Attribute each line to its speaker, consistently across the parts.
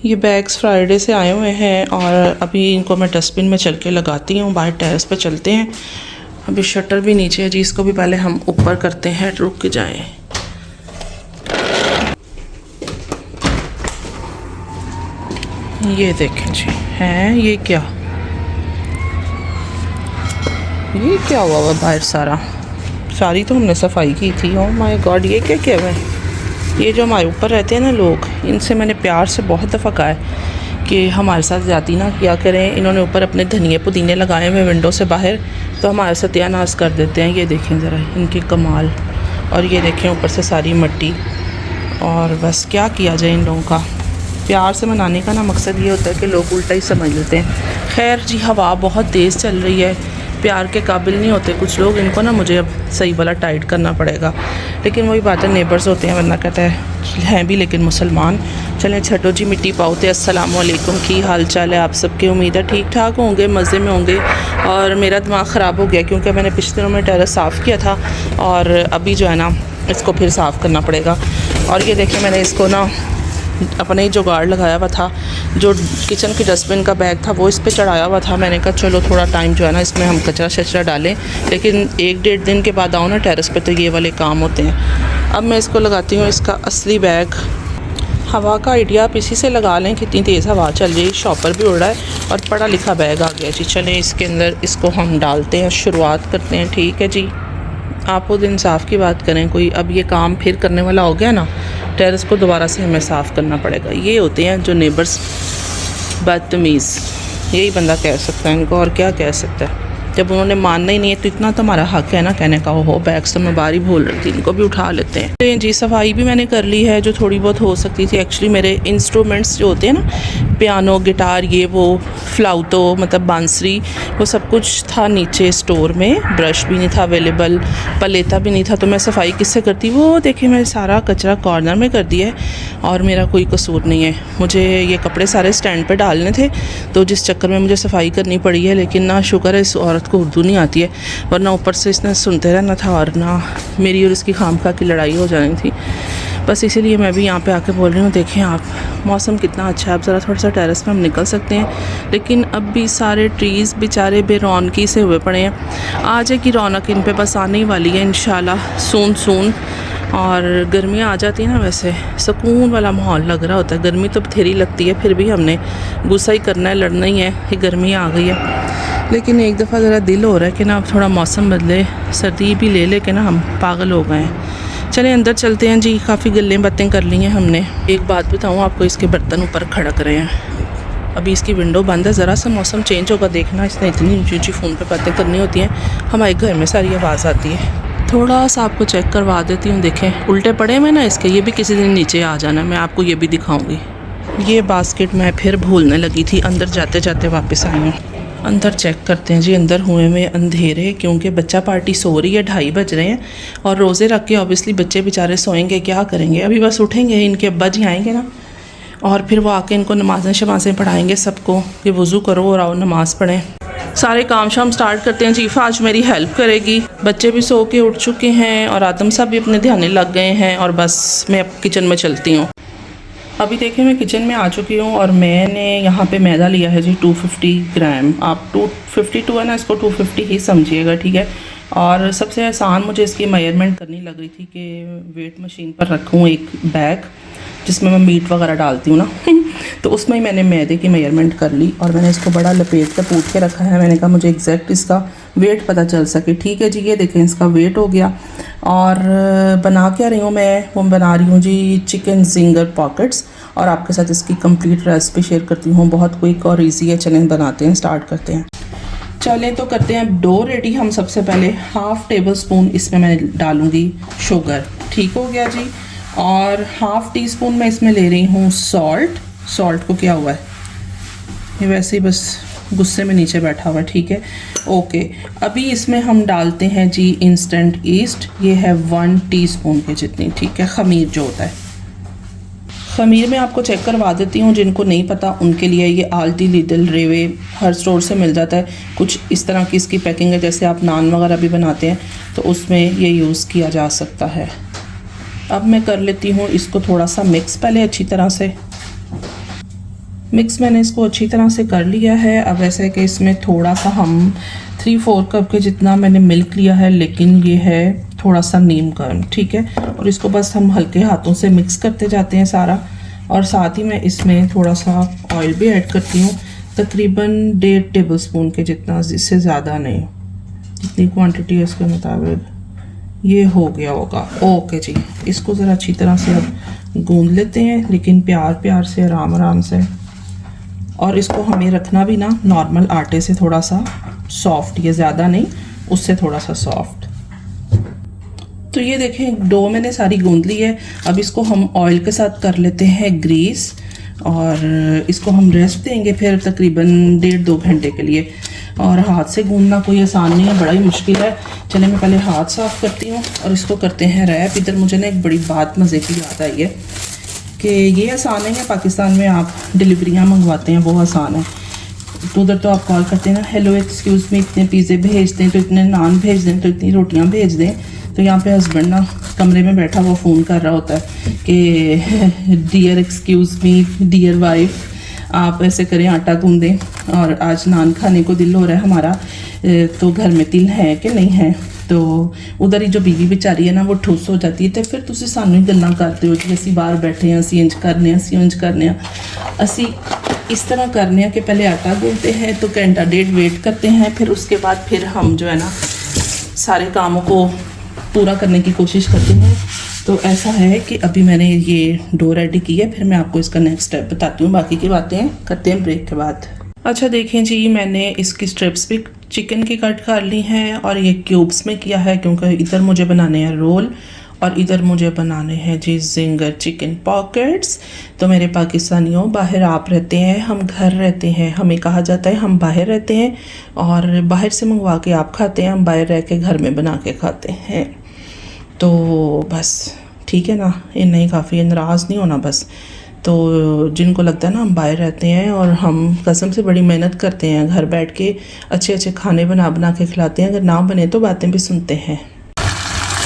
Speaker 1: ये bags Friday से आए हुए हैं और अभी इनको मैं डस्टबिन में चल के लगाती हूँ। बाहर टेरेस पे चलते हैं। अभी शटर भी नीचे है जी, इसको भी पहले हम ऊपर करते हैं। रुक के जाएं। ये देखें जी, हैं ये क्या हुआ हुआ बाहर सारी तो हमने सफाई की थी। ओह माय गॉड, ये क्या हुआ है? ये जो हमारे ऊपर रहते हैं ना लोग, इनसे मैंने प्यार से बहुत दफ़ा कहा है कि हमारे साथ ज़्यादती ना किया करें। इन्होंने ऊपर अपने धनिए पुदीने लगाए हुए विंडो से बाहर, तो हमारे सत्यानाश कर देते हैं। ये देखें ज़रा इनकी कमाल। और ये देखें ऊपर से सारी मिट्टी। और बस क्या किया जाए इन लोगों का। प्यार से मनाने का ना मकसद ये होता है कि लोग उल्टा ही समझ लेते हैं। खैर जी, हवा बहुत तेज़ चल रही है, प्यार के काबिल नहीं होते कुछ लोग। इनको ना मुझे अब सही वाला टाइट करना पड़ेगा। लेकिन वही बात है, नेबर्स होते हैं, वरना कहता हैं भी लेकिन मुसलमान। चलें छठो जी, मिट्टी पाओते। अस्सलाम वालेकुम, की हाल चाल है आप सबके? उम्मीद है ठीक ठाक होंगे, मज़े में होंगे। और मेरा दिमाग ख़राब हो गया क्योंकि मैंने पिछले दिनों में टेरेस साफ़ किया था और अभी जो है ना इसको फिर साफ़ करना पड़ेगा। और ये देखिए, मैंने इसको ना अपने ही जुगाड़ लगाया हुआ था। जो किचन के डस्टबिन का बैग था वो इस पे चढ़ाया हुआ था। मैंने कहा चलो थोड़ा टाइम जो है ना इसमें हम कचरा शचरा डालें, लेकिन 1-1.5 दिन के बाद आओ ना टेरेस पे तो ये वाले काम होते हैं। अब मैं इसको लगाती हूँ इसका असली बैग। हवा का आइडिया आप इसी से लगा लें, कितनी तेज़ हवा चल रही है। शॉपर भी उड़ रहा है और पढ़ा लिखा बैग आ गया जी। चलें इसके अंदर इसको हम डालते हैं, शुरुआत करते हैं। ठीक है जी, आप वो दिन साफ़ की बात करें कोई। अब ये काम फिर करने वाला हो गया ना, टेरेस को दोबारा से हमें साफ़ करना पड़ेगा। ये होते हैं जो नेबर्स बदतमीज़, यही बंदा कह सकता है इनको, और क्या कह सकता है। जब उन्होंने मानना ही नहीं है तो इतना तो हमारा हक़ है ना कहने का। हो बैग्स तो मैं बाहर ही भूल रही थी, इनको भी उठा लेते हैं। तो जी सफाई भी मैंने कर ली है जो थोड़ी बहुत हो सकती थी। एक्चुअली मेरे इंस्ट्रूमेंट्स जो होते हैं ना, पियानो, गिटार, ये वो फ्लाउतो मतलब बांसुरी, वो सब कुछ था नीचे स्टोर में। ब्रश भी नहीं था अवेलेबल, पलेता भी नहीं था, तो मैं सफाई किससे करती? वो देखिए मैंने सारा कचरा कॉर्नर में कर दिया है और मेरा कोई कसूर नहीं है। मुझे ये कपड़े सारे स्टैंड पे डालने थे तो जिस चक्कर में मुझे सफाई करनी पड़ी है। लेकिन ना शुक्र है इस औरत को उर्दू नहीं आती है, वरना ऊपर से इसने सुनते रहना था और ना मेरी और इसकी खामखा की लड़ाई हो जानी थी। बस इसीलिए मैं भी यहाँ पे आके बोल रही हूँ। देखें आप, मौसम कितना अच्छा है। अब ज़रा थोड़ा सा टेरेस पे हम निकल सकते हैं, लेकिन अब भी सारे ट्रीज़ बेचारे बेरौनकी से हुए पड़े हैं। आज है कि रौनक इन पे बस आने ही वाली है इंशाल्लाह सून। और गर्मियाँ आ जाती है ना, वैसे सुकून वाला माहौल लग रहा होता है। गर्मी तो बथेरी लगती है, फिर भी हमने गुस्सा ही करना है, लड़ना ही है कि गर्मी आ गई है। लेकिन एक दफ़ा ज़रा दिल हो रहा है कि ना थोड़ा मौसम बदले, सर्दी भी ले के ना हम पागल हो गए हैं। चलें अंदर चलते हैं जी, काफ़ी गल्लें बातें कर ली हैं हमने। एक बात बताऊँ आपको, इसके बर्तन ऊपर खड़क रहे हैं। अभी इसकी विंडो बंद है, ज़रा सा मौसम चेंज होगा देखना। इसने इतनी ऊँची फ़ोन पे बातें करनी होती हैं, हमारे घर में सारी आवाज़ आती है। थोड़ा सा आपको चेक करवा देती हूँ। देखें उल्टे पड़े हुए ना इसके, ये भी किसी दिन नीचे आ जाना, मैं आपको ये भी दिखाऊँगी। ये बास्केट मैं फिर भूलने लगी थी, अंदर जाते जाते वापस आई हूँ। अंदर चेक करते हैं जी। अंदर हुए में अंधेरे, क्योंकि बच्चा पार्टी सो रही है, 2:30 बज रहे हैं और रोज़े रख के ऑब्वियसली बच्चे बेचारे सोएंगे, क्या करेंगे। अभी बस उठेंगे, इनके अब्बा जी आएंगे ना और फिर वो आके इनको नमाज़ें शमाज़ें पढ़ाएंगे सबको कि वज़ू करो और आओ नमाज़ पढ़ें। सारे काम शाम स्टार्ट करते हैं। जीफा आज मेरी हेल्प करेगी। बच्चे भी सो के उठ चुके हैं और आदम साहब भी अपने ध्यान लग गए हैं और बस मैं अब किचन में चलती हूँ। अभी देखिए मैं किचन में आ चुकी हूँ और मैंने यहाँ पे मैदा लिया है जी 250 ग्राम। आप 252 है ना, इसको 250 ही समझिएगा, ठीक है। और सबसे आसान मुझे इसकी मेजरमेंट करनी लग रही थी कि वेट मशीन पर रखूँ एक बैग जिसमें मैं मीट वगैरह डालती हूँ ना तो उसमें ही मैंने मैदे की मेजरमेंट कर ली और मैंने इसको बड़ा लपेट कर पूछ के रखा है। मैंने कहा मुझे एग्जैक्ट इसका वेट पता चल सके। ठीक है जी, ये देखें इसका वेट हो गया। और बना क्या रही हूँ मैं, वो बना रही हूँ जी चिकन जिंगर पॉकेट्स और आपके साथ इसकी कंप्लीट रेसिपी शेयर करती हूँ। बहुत क्विक और ईजी है। चलें बनाते हैं, स्टार्ट करते हैं। चलें तो करते हैं डो रेडी। हम सबसे पहले 1/2 टेबल स्पून इसमें मैं डालूँगी शुगर, ठीक हो गया जी। और 1/2 टीस्पून मैं इसमें ले रही हूँ सॉल्ट को क्या हुआ है, ये वैसे ही बस गुस्से में नीचे बैठा हुआ है, ठीक है ओके। अभी इसमें हम डालते हैं जी इंस्टेंट ईस्ट, ये है 1 टीस्पून के जितनी, ठीक है। खमीर जो होता है, खमीर में आपको चेक करवा देती हूँ, जिनको नहीं पता उनके लिए। ये आल्दी, लिडल, रेवे हर स्टोर से मिल जाता है। कुछ इस तरह की इसकी पैकिंग है, जैसे आप नान वगैरह भी बनाते हैं तो उसमें ये यूज़ किया जा सकता है। अब मैं कर लेती हूँ इसको थोड़ा सा मिक्स पहले अच्छी तरह से। मिक्स मैंने इसको अच्छी तरह से कर लिया है। अब ऐसा है कि इसमें थोड़ा सा हम 3-4 कप के जितना मैंने मिल्क लिया है, लेकिन ये है थोड़ा सा नीम गर्म, ठीक है। और इसको बस हम हल्के हाथों से मिक्स करते जाते हैं सारा। और साथ ही मैं इसमें थोड़ा सा ऑयल भी ऐड करती हूँ, तकरीबन 1.5 टेबलस्पून के जितना, इससे ज़्यादा नहीं, जितनी क्वांटिटी है उसके मुताबिक ये हो गया होगा। ओके जी, इसको ज़रा अच्छी तरह से अब गूंद लेते हैं, लेकिन प्यार प्यार से, आराम आराम से। और इसको हमें रखना भी ना नॉर्मल आटे से थोड़ा सा सॉफ्ट, ये ज़्यादा नहीं, उससे थोड़ा सा सॉफ्ट। तो ये देखें डो मैंने सारी गूंद ली है। अब इसको हम ऑयल के साथ कर लेते हैं ग्रीस, और इसको हम रेस्ट देंगे फिर तकरीबन 1.5-2 घंटे के लिए। और हाथ से गूंदना कोई आसान नहीं है, बड़ा ही मुश्किल है। चले मैं पहले हाथ साफ़ करती हूँ और इसको करते हैं रैप। इधर मुझे ना एक बड़ी बात मज़े की याद आई है कि ये आसान है, पाकिस्तान में आप डिलीवरियाँ मंगवाते हैं वो आसान है। तो उधर तो आप कॉल करते हैं ना, हेलो एक्सक्यूज़ मी, इतने पिज़्ज़े भेज दें, तो इतने नान भेज दें, तो इतनी रोटियाँ भेज दें। तो यहाँ पे हस्बैंड ना कमरे में बैठा हुआ फ़ोन कर रहा होता है कि dear excuse me dear wife, आप ऐसे करें, आटा गूंदें और आज नान खाने को दिल हो रहा है हमारा, तो घर में तिल है कि नहीं है। तो उधर ही जो बीवी बेचारी है ना वो ठुस हो जाती है, तो फिर तुसी सानू ही गल्लां करते हो कि असी बाहर बैठे हैं, असी इंज करने, असी उंज करने, असी इस तरह करने कि पहले आटा गूंदते हैं तो घंटा 1.5 वेट करते हैं, फिर उसके बाद फिर हम जो है ना सारे कामों को पूरा करने की कोशिश करते हैं। तो ऐसा है कि अभी मैंने ये डो रेडी की है, फिर मैं आपको इसका नेक्स्ट स्टेप बताती हूँ। बाकी की बातें करते हैं ब्रेक के बाद। अच्छा देखें जी, मैंने इसकी स्ट्रिप्स भी चिकन की कट कर ली हैं और ये क्यूब्स में किया है, क्योंकि इधर मुझे बनाने हैं रोल और इधर मुझे बनाने हैं जी जिंगर चिकन पॉकेट्स। तो मेरे पाकिस्तानियों, बाहर आप रहते हैं, हम घर रहते हैं, हमें कहा जाता है हम बाहर रहते हैं और बाहर से मंगवा के आप खाते हैं, हम बाहर रह के घर में बना के खाते हैं। तो बस ठीक है ना, इतना ही काफ़ी है, नाराज़ नहीं होना बस। तो जिनको लगता है ना हम बाहर रहते हैं और हम कसम से बड़ी मेहनत करते हैं, घर बैठ के अच्छे अच्छे खाने बना बना के खिलाते हैं, अगर ना बने तो बातें भी सुनते हैं।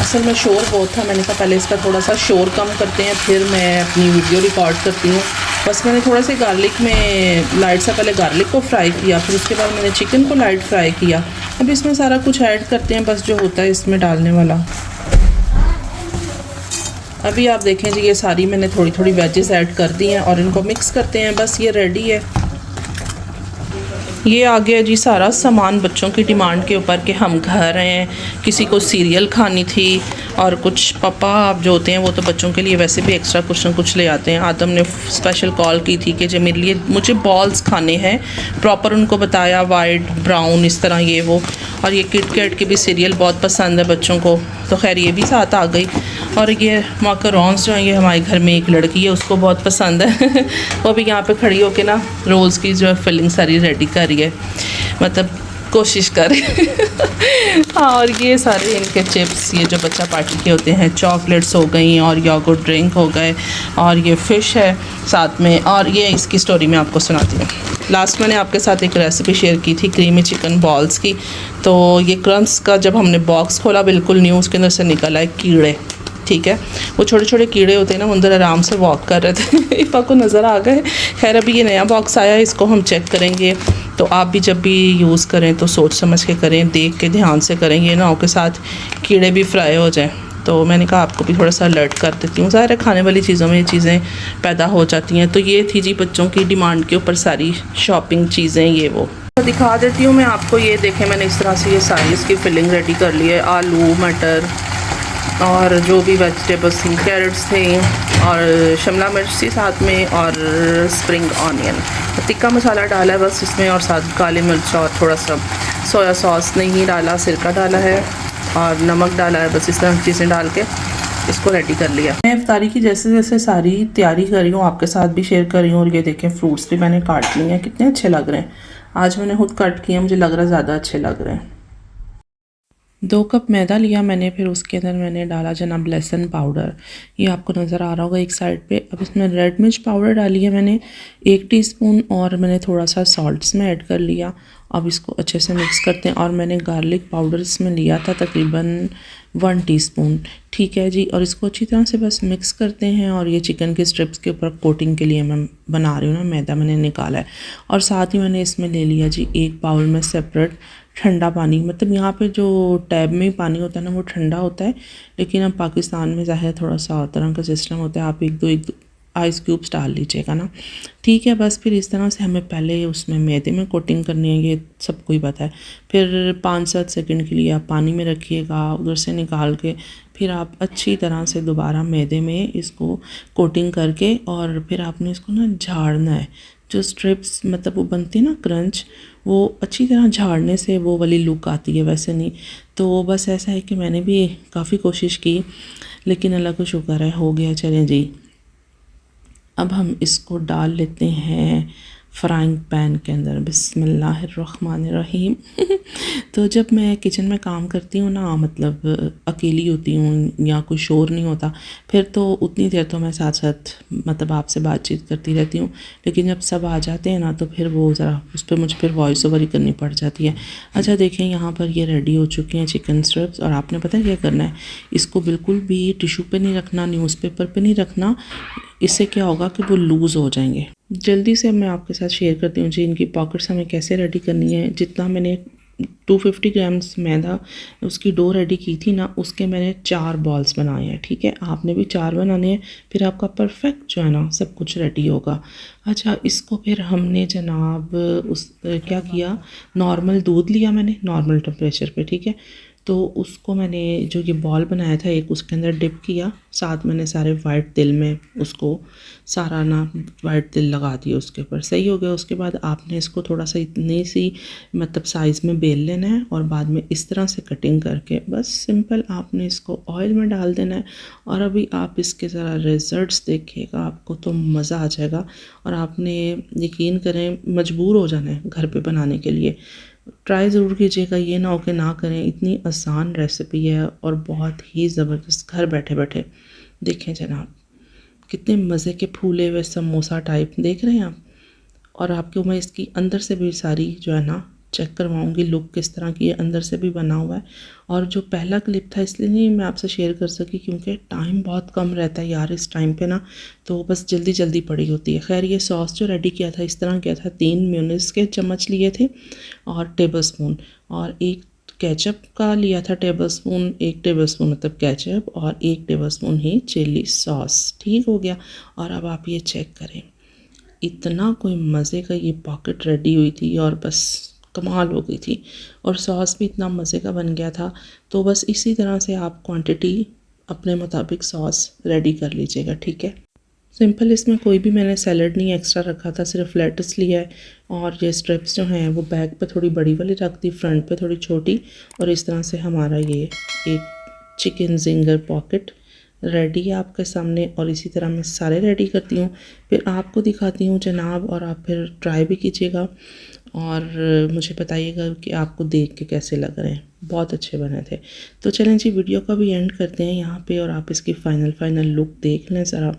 Speaker 1: असल में शोर बहुत था, मैंने कहा पहले इसका थोड़ा सा शोर कम करते हैं, फिर मैं अपनी वीडियो रिकॉर्ड करती हूँ। बस मैंने थोड़ा सा गार्लिक में लाइट सा पहले गार्लिक को फ्राई किया, फिर उसके बाद मैंने चिकन को लाइट फ्राई किया। अब इसमें सारा कुछ ऐड करते हैं, बस जो होता है इसमें डालने वाला। अभी आप देखें जी, ये सारी मैंने थोड़ी थोड़ी वेजेस ऐड कर दी हैं और इनको मिक्स करते हैं, बस ये रेडी है। ये आ गया जी सारा सामान बच्चों की डिमांड के ऊपर कि हम घर हैं, किसी को सीरियल खानी थी और कुछ पापा आप जो होते हैं वो तो बच्चों के लिए वैसे भी एक्स्ट्रा कुछ ना कुछ ले आते हैं। आदम ने स्पेशल कॉल की थी कि जो मेरे लिए मुझे बॉल्स खाने हैं, प्रॉपर उनको बताया, वाइट ब्राउन इस तरह ये वो। और ये किट कैट की भी सीरियल बहुत पसंद है बच्चों को, तो खैर ये भी साथ आ गई। और ये माकरोन्स जो हैं, ये हमारे घर में एक लड़की है उसको बहुत पसंद है वो भी यहाँ पे खड़ी होके ना रोल्स की जो है फिलिंग सारी रेडी कर रही है, मतलब कोशिश कर हाँ। और ये सारे इनके चिप्स, ये जो बच्चा पार्टी के होते हैं, चॉकलेट्स हो गई और योगर्ट ड्रिंक हो गए, और ये फ़िश है साथ में। और ये इसकी स्टोरी मैं आपको सुनाती हूँ। लास्ट मैंने आपके साथ एक रेसिपी शेयर की थी क्रीमी चिकन बॉल्स की। तो ये क्रम्स का जब हमने बॉक्स खोला बिल्कुल न्यू, उसके अंदर से निकल आए कीड़े, ठीक है। वो छोटे छोटे कीड़े होते हैं ना, अंदर आराम से वॉक कर रहे थे इफ़ा को नज़र आ गए। खैर अभी ये नया बॉक्स आया है, इसको हम चेक करेंगे। तो आप भी जब भी यूज़ करें तो सोच समझ के करें, देख के ध्यान से करें, ये ना हो के साथ कीड़े भी फ्राई हो जाएं। तो मैंने कहा आपको भी थोड़ा सा अलर्ट कर देती हूँ, ज़ाहिर है खाने वाली चीज़ों में ये चीज़ें पैदा हो जाती हैं। तो ये थी जी बच्चों की डिमांड के ऊपर सारी शॉपिंग चीज़ें, ये वो तो दिखा देती हूँ मैं आपको। ये देखें मैंने इस तरह से ये सारी इसकी फिलिंग रेडी कर ली है, आलू मटर और जो भी वेजिटेबल्स थी, कैरेट्स थे और शिमला मिर्च थी साथ में, और स्प्रिंग ऑनियन, टिक्का मसाला डाला है बस इसमें, और साथ काली मिर्च और थोड़ा सा सोया सॉस नहीं डाला, सिरका डाला है और नमक डाला है, बस इस तरह की चीज़ें डाल के इसको रेडी कर लिया। मैं इफ्तारी की जैसे जैसे सारी तैयारी कर रही हूँ आपके साथ भी शेयर कर रही हूँ। और ये देखें फ्रूट्स भी मैंने काट लिए हैं, कितने अच्छे लग रहे हैं। आज मैंने खुद कट किए, मुझे लग रहा है ज़्यादा अच्छे लग रहे हैं। 2 कप मैदा लिया मैंने, फिर उसके अंदर मैंने डाला जनाब लहसुन पाउडर, ये आपको नज़र आ रहा होगा एक साइड पे। अब इसमें रेड मिर्च पाउडर डाली है मैंने 1 टीस्पून, और मैंने थोड़ा सा सॉल्ट इसमें ऐड कर लिया। अब इसको अच्छे से मिक्स करते हैं। और मैंने गार्लिक पाउडर इसमें लिया था तकरीबन 1 टीस्पून, ठीक है जी। और इसको अच्छी तरह से बस मिक्स करते हैं। और ये चिकन के स्ट्रिप्स के ऊपर कोटिंग के लिए मैं बना रही हूँ ना, मैदा मैंने निकाला है। और साथ ही मैंने इसमें ले लिया जी एक बाउल में सेपरेट ठंडा पानी। मतलब यहाँ पे जो टैब में पानी होता है ना वो ठंडा होता है, लेकिन अब पाकिस्तान में ज़ाहिर थोड़ा सा और तरह का सिस्टम होता है, आप एक दो आइस क्यूब्स डाल लीजिएगा ना। ठीक है, बस फिर इस तरह से हमें पहले उसमें मैदे में कोटिंग करनी है, ये सबको ही पता है। फिर 5-7 सेकंड के लिए आप पानी में रखिएगा, उधर से निकाल के फिर आप अच्छी तरह से दोबारा मैदे में इसको कोटिंग करके और फिर आपने इसको ना झाड़ना है। जो स्ट्रिप्स मतलब वो बनती है ना क्रंच, वो अच्छी तरह झाड़ने से वो वाली लुक आती है, वैसे नहीं। तो बस ऐसा है कि मैंने भी काफ़ी कोशिश की, लेकिन अल्लाह का शुक्र है हो गया। चलें जी, अब हम इसको डाल लेते हैं फ्राइंग पैन के अंदर। बिस्मिल्लाहिर्रहमानिर्रहीम। तो जब मैं किचन में काम करती हूँ ना, मतलब अकेली होती हूँ या कोई शोर नहीं होता, फिर तो उतनी देर तो मैं साथ साथ मतलब आपसे बातचीत करती रहती हूँ। लेकिन जब सब आ जाते हैं ना तो फिर वो ज़रा उस पर मुझे फिर वॉइस ओवर ही करनी पड़ जाती है। अच्छा देखें, यहाँ पर ये रेडी हो चुके हैं चिकन स्ट्रिप्स। और आपने पता है क्या करना है, इसको बिल्कुल भी टिश्यू पे नहीं रखना, न्यूज़पेपर पे नहीं रखना। इससे क्या होगा कि वो लूज़ हो जाएंगे। जल्दी से मैं आपके साथ शेयर करती हूँ जी इनकी पॉकेट्स हमें कैसे रेडी करनी है। जितना मैंने 250 ग्राम्स मैदा उसकी डो रेडी की थी ना, उसके मैंने 4 बॉल्स बनाए हैं। ठीक है, आपने भी 4 बनाने हैं, फिर आपका परफेक्ट जो है ना सब कुछ रेडी होगा। अच्छा, इसको फिर हमने जनाब क्या किया, नॉर्मल दूध लिया मैंने नॉर्मल टेम्परेचर पे। ठीक है, तो उसको मैंने जो ये बॉल बनाया था एक उसके अंदर डिप किया। साथ मैंने सारे वाइट तिल में उसको सारा ना वाइट तिल लगा दिए उसके ऊपर। सही हो गया। उसके बाद आपने इसको थोड़ा सा इतनी सी मतलब साइज़ में बेल लेना है और बाद में इस तरह से कटिंग करके बस सिंपल आपने इसको ऑयल में डाल देना है। और अभी आप इसके ज़रा रिज़ल्ट्स देखिएगा, आपको तो मज़ा आ जाएगा। और आपने यकीन करें मजबूर हो जाना है घर पे बनाने के लिए। ट्राई ज़रूर कीजिएगा, ये ना हो कि ना करें। इतनी आसान रेसिपी है और बहुत ही ज़बरदस्त, घर बैठे बैठे। देखें जनाब कितने मज़े के फूले हुए समोसा टाइप देख रहे हैं आप। और आपको मैं इसकी अंदर से भी सारी जो है ना चेक करवाऊंगी लुक किस तरह की है, अंदर से भी बना हुआ है। और जो पहला क्लिप था इसलिए नहीं मैं आपसे शेयर कर सकी क्योंकि टाइम बहुत कम रहता है यार इस टाइम पे ना, तो बस जल्दी जल्दी पड़ी होती है। खैर ये सॉस जो रेडी किया था इस तरह किया था, 3 मेयोनीज़ के चम्मच लिए थे और टेबल स्पून, और एक केचप का लिया था टेबल स्पून, 1 टेबल स्पून मतलब केचप, और 1 टेबल स्पून ही चिली सॉस। ठीक हो गया। और अब आप ये चेक करें, इतना कोई मज़े का ये पॉकेट रेडी हुई थी और बस कमाल हो गई थी। और सॉस भी इतना मज़े का बन गया था। तो बस इसी तरह से आप क्वांटिटी अपने मुताबिक सॉस रेडी कर लीजिएगा। ठीक है, सिंपल। इसमें कोई भी मैंने सैलड नहीं एक्स्ट्रा रखा था, सिर्फ लेटस लिया है। और ये स्ट्रिप्स जो हैं वो बैक पे थोड़ी बड़ी वाली रख दी, फ्रंट पे थोड़ी छोटी। और इस तरह से हमारा ये एक चिकन जिंगर पॉकेट रेडी है आपके सामने। और इसी तरह मैं सारे रेडी करती हूँ, फिर आपको दिखाती हूँ जनाब। और आप फिर ट्राई भी कीजिएगा और मुझे बताइएगा कि आपको देख के कैसे लग रहे हैं। बहुत अच्छे बने थे। तो चलें जी, वीडियो का भी एंड करते हैं यहाँ पे। और आप इसकी फ़ाइनल लुक देख लें ज़रा।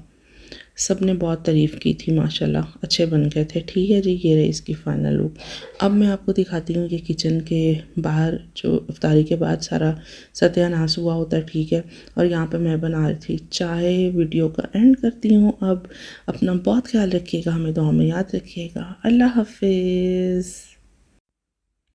Speaker 1: सब ने बहुत तारीफ़ की थी, माशाल्लाह अच्छे बन गए थे। ठीक है जी, ये रही इसकी फ़ाइनल लुक। अब मैं आपको दिखाती हूँ कि किचन के बाहर जो इफ्तारी के बाद सारा सत्यानाश हुआ होता है। ठीक है, और यहाँ पे मैं बना रही थी चाय। वीडियो का एंड करती हूँ अब। अपना बहुत ख्याल रखिएगा, हमें दुआ में याद रखिएगा। अल्लाह हाफिज़।